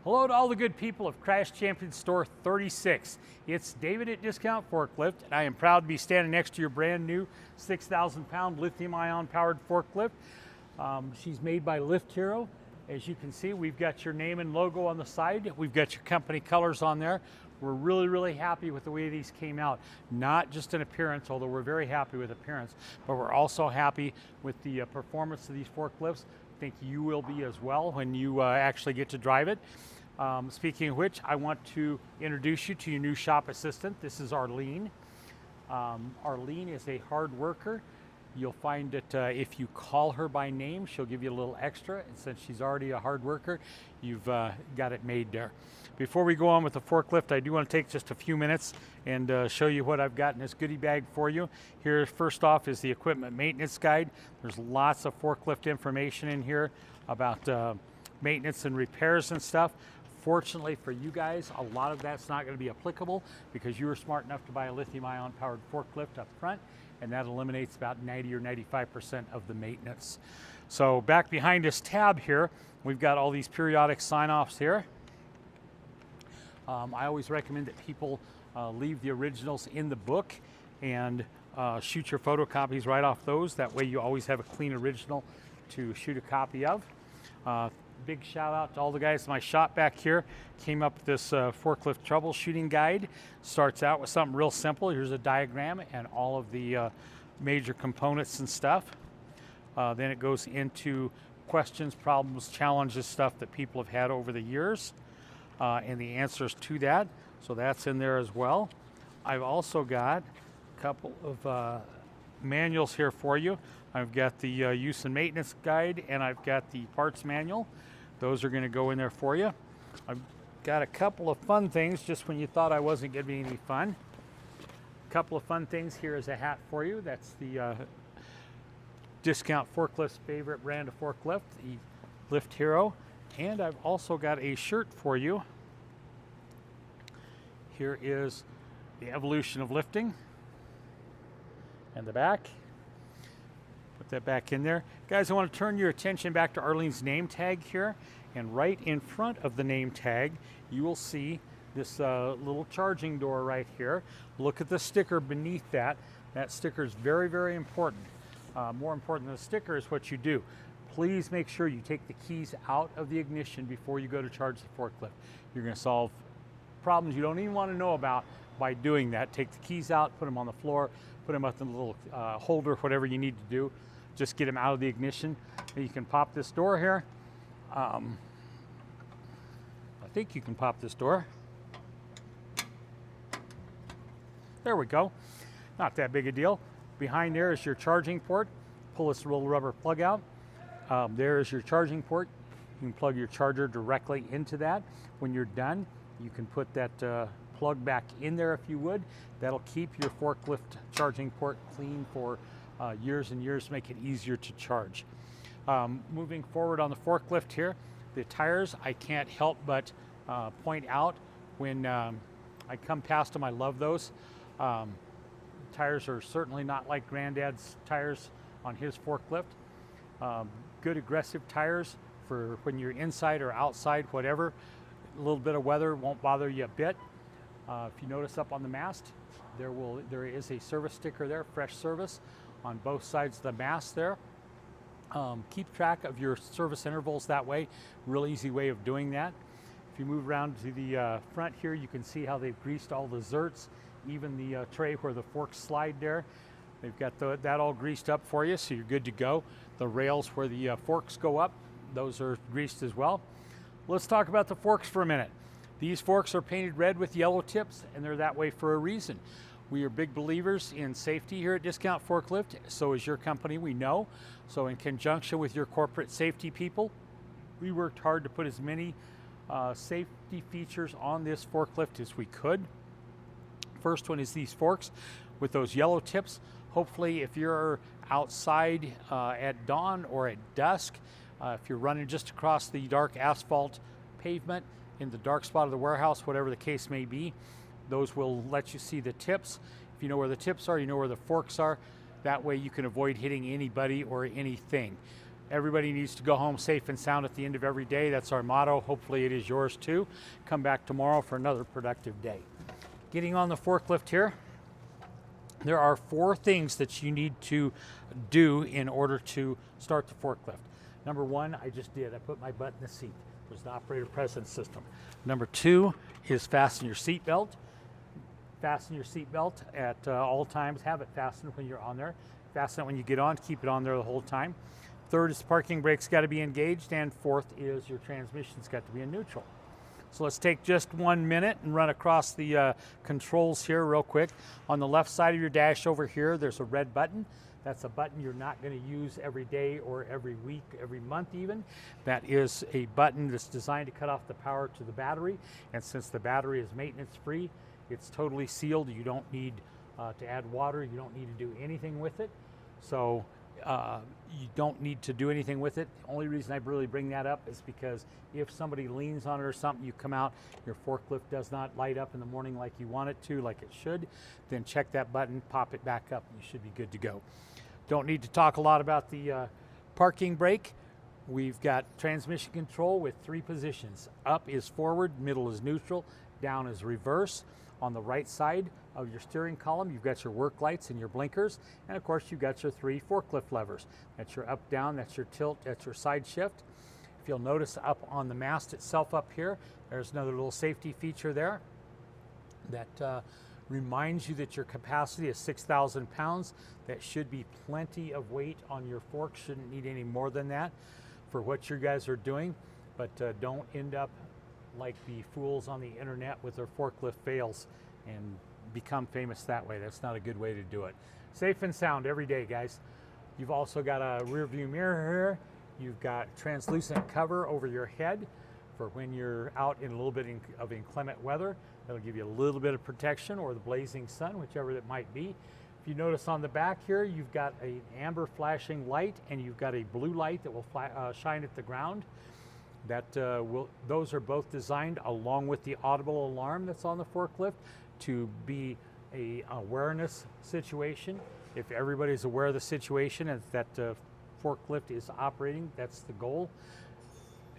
Hello to all the good people of Crash Champion Store 36. It's David at Discount Forklift, and I am proud to be standing next to your brand new 6,000 pound lithium ion powered forklift. She's made by Lift Hero. As you can see, we've got your name and logo on the side. We've got your company colors on there. We're really happy with the way these came out. Not just in appearance, although we're very happy with appearance, but we're also happy with the performance of these forklifts. I think you will be as well when you actually get to drive it. Speaking of which, I want to introduce you to your new shop assistant. This is Arlene. Arlene is a hard worker. You'll find that if you call her by name, she'll give you a little extra. And since she's already a hard worker, you've got it made there. Before we go on with the forklift, I do want to take just a few minutes and show you what I've got in this goodie bag for you. Here, first off, is the equipment maintenance guide. There's lots of forklift information in here about maintenance and repairs and stuff. Fortunately for you guys, a lot of that's not going to be applicable because you were smart enough to buy a lithium-ion powered forklift up front, and that eliminates about 90 or 95% of the maintenance. So back behind this tab here, we've got all these periodic sign-offs here. I always recommend that people leave the originals in the book and shoot your photocopies right off those. That way you always have a clean original to shoot a copy of. Big shout out to all the guys in my shop back here. Came up with this forklift troubleshooting guide. Starts out with something real simple. Here's a diagram and all of the major components and stuff. Then it goes into questions, problems, challenges, stuff that people have had over the years, and the answers to that. So that's in there as well. I've also got a couple of manuals here for you. I've got the use and maintenance guide, and I've got the parts manual. Those are going to go in there for you. I've got a couple of fun things just when you thought I wasn't going to be any fun. A couple of fun things. Here is a hat for you. That's the Discount Forklift's favorite brand of forklift, the Lift Hero. And I've also got a shirt for you. Here is the evolution of lifting and the back. Put that back in there. Guys, I want to turn your attention back to Arlene's name tag here. And right in front of the name tag, you will see this little charging door right here. Look at the sticker beneath that. That sticker is very important. More important than the sticker is what you do. Please make sure you take the keys out of the ignition before you go to charge the forklift. You're going to solve problems you don't even want to know about by doing that. Take the keys out, put them on the floor, put them up in the little holder, whatever you need to do. Just get them out of the ignition. And you can pop this door here. I think you can pop this door. There we go. Not that big a deal. Behind there is your charging port. Pull this little rubber plug out. There is your charging port. You can plug your charger directly into that. When you're done, you can put that plug back in there if you would. That'll keep your forklift charging port clean for years and years, make it easier to charge. Moving forward on the forklift here, the tires, I can't help but point out when I come past them, I love those. Tires are certainly not like Granddad's tires on his forklift. Good aggressive tires for when you're inside or outside, whatever. A little bit of weather won't bother you a bit. If you notice up on the mast, there is a service sticker there, fresh service, on both sides of the mast there. Keep track of your service intervals that way. Real easy way of doing that. If you move around to the front here, you can see how they've greased all the zerts, even the tray where the forks slide there. They've got that all greased up for you, so you're good to go. The rails where the forks go up, those are greased as well. Let's talk about the forks for a minute. These forks are painted red with yellow tips, and they're that way for a reason. We are big believers in safety here at Discount Forklift. So is your company, we know. So in conjunction with your corporate safety people, we worked hard to put as many safety features on this forklift as we could. First one is these forks with those yellow tips. Hopefully if you're outside at dawn or at dusk, if you're running just across the dark asphalt pavement in the dark spot of the warehouse, whatever the case may be, those will let you see the tips. If you know where the tips are, you know where the forks are. That way you can avoid hitting anybody or anything. Everybody needs to go home safe and sound at the end of every day. That's our motto. Hopefully it is yours too. Come back tomorrow for another productive day. Getting on the forklift here, there are 4 things that you need to do in order to start the forklift. Number 1, I just did. I put my butt in the seat. There's the operator presence system. Number 2 is fasten your seatbelt. Fasten your seatbelt at all times. Have it fastened when you're on there. Fasten it when you get on. Keep it on there the whole time. 3rd is parking brake's got to be engaged. And 4th is your transmission's got to be in neutral. So let's take just 1 minute and run across the controls here real quick. On the left side of your dash over here, there's a red button. That's a button you're not going to use every day or every week, every month even. That is a button that's designed to cut off the power to the battery. And since the battery is maintenance free, it's totally sealed. You don't need to add water. You don't need to do anything with it. So you don't need to do anything with it. The only reason I really bring that up is because if somebody leans on it or something, you come out, your forklift does not light up in the morning like you want it to, like it should, then check that button, pop it back up, and you should be good to go. Don't need to talk a lot about the parking brake. We've got transmission control with 3 positions. Up is forward, middle is neutral, down is reverse. On the right side of your steering column, you've got your work lights and your blinkers, and of course you've got your 3 forklift levers. That's your up, down, that's your tilt, that's your side shift. If you'll notice up on the mast itself up here, there's another little safety feature there that reminds you that your capacity is 6,000 pounds. That should be plenty of weight on your fork. Shouldn't need any more than that for what you guys are doing, but don't end up like the fools on the internet with their forklift fails and become famous that way. That's not a good way to do it. Safe and sound every day, guys. You've also got a rear view mirror here. You've got translucent cover over your head for when you're out in a little bit of inclement weather. That'll give you a little bit of protection, or the blazing sun, whichever it might be. If you notice on the back here, you've got an amber flashing light and you've got a blue light that will shine at the ground. Those are both designed, along with the audible alarm that's on the forklift, to be an awareness situation. If everybody's aware of the situation and that forklift is operating, that's the goal.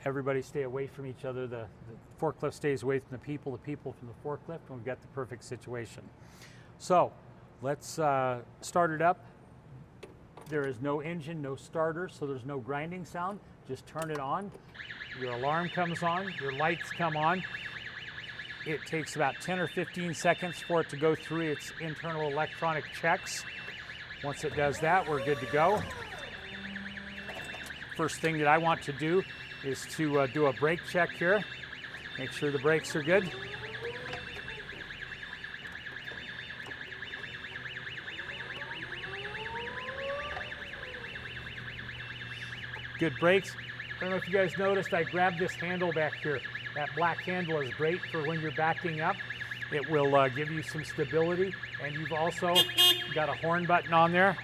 Everybody stay away from each other. The forklift stays away from the people from the forklift, and we've got the perfect situation. So let's start it up. There is no engine, no starter, so there's no grinding sound. Just turn it on. Your alarm comes on, your lights come on. It takes about 10 or 15 seconds for it to go through its internal electronic checks. Once it does that, we're good to go. First thing that I want to do is to do a brake check here. Make sure the brakes are good. Good brakes. I don't know if you guys noticed, I grabbed this handle back here. That black handle is great for when you're backing up. It will give you some stability, and you've also got a horn button on there,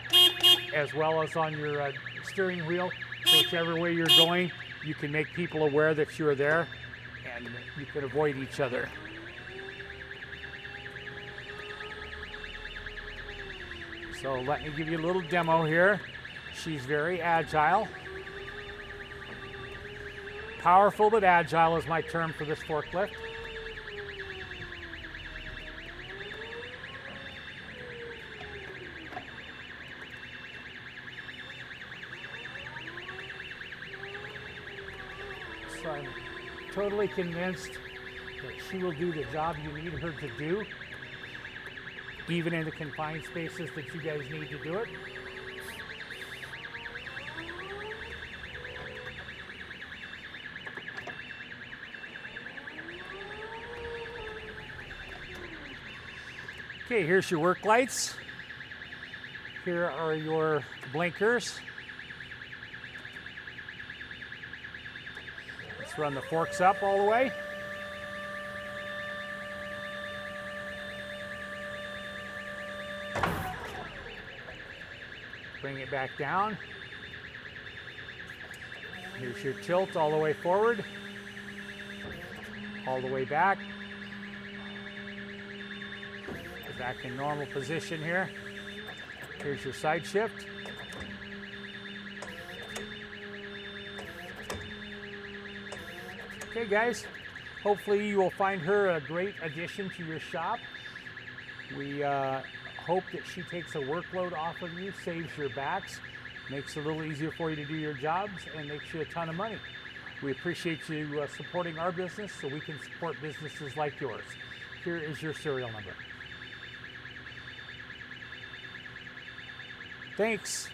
as well as on your steering wheel. So whichever way you're going, you can make people aware that you're there, and you can avoid each other. So let me give you a little demo here. She's very agile. Powerful but agile is my term for this forklift. So I'm totally convinced that she will do the job you need her to do, even in the confined spaces that you guys need to do it. Okay, here's your work lights. Here are your blinkers. Let's run the forks up all the way. Bring it back down. Here's your tilt all the way forward, all the way back. Back in normal position here. Here's your side shift. Okay, guys, hopefully you will find her a great addition to your shop. We hope that she takes a workload off of you, saves your backs, makes it a little easier for you to do your jobs, and makes you a ton of money. We appreciate you supporting our business so we can support businesses like yours. Here is your serial number. Thanks.